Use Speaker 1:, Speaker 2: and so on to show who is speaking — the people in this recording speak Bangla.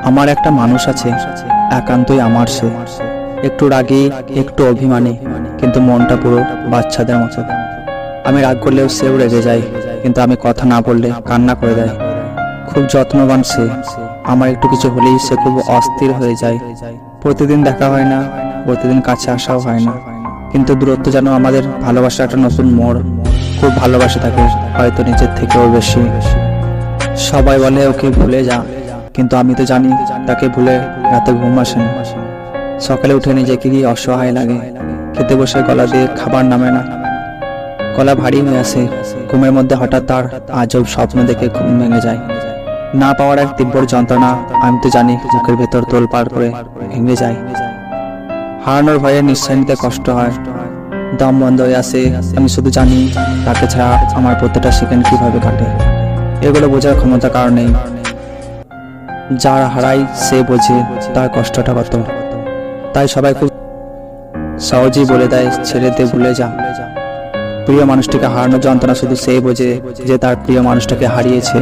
Speaker 1: আমার একটা মানুষ আছে, একান্তই আমার সে। একটু রাগী, একটু অভিমানী, কিন্তু মনটা পুরো বাচ্চাদের মতো। আমি রাগ করলেও সেও রেগে যায়, কিন্তু আমি কথা না বললে কান্না করে দেয়। খুব যত্নবান সে, আমার একটু কিছু হলেই সে খুব অস্থির হয়ে যায়। প্রতিদিন দেখা হয় না, প্রতিদিন কাছে আসাও হয় না, কিন্তু দূরত্ব যেন আমাদের ভালোবাসার একটা নতুন মোড়। খুব ভালোবাসে তাকে, হয়তো নিজের থেকেও বেশি। সবাই বলে ওকে ভুলে যা, কিন্তু আমি তো জানি তাকে ভুলে রাতে ঘুম আসে না। সকালে উঠে নিজেকে কি অসহায় লাগে, খেতে বসে গলা দিয়ে খাবার নামে না, গলা ভারী হয়ে আসে। ঘুমের মধ্যে হঠাৎ তার আজব স্বপ্ন দেখে ঘুম ভেঙে যায়। না পাওয়ার এক তীব্র যন্ত্রণা, আমি তো জানি বুকের ভেতর তোলপাড় করে ভেঙে যায়। হারানোর ভয়ে নিঃশ্বাস নিতে কষ্ট হয়, দম বন্ধ হয়ে আসে। আমি শুধু জানি তাকে ছাড়া আমার প্রত্যেকটা সেকেন্ড কিভাবে কাটে। এগুলো বোঝার ক্ষমতা কার নেই। যার হারাই সে বোঝে তার কষ্টটা কত। তাই সবাই খুব সহজেই বলে দেয় ছেড়ে দে, ভুলে যা। প্রিয় মানুষটিকে হারানোর যন্ত্রণা শুধু সেই বোঝে যে তার প্রিয় মানুষটাকে হারিয়েছে।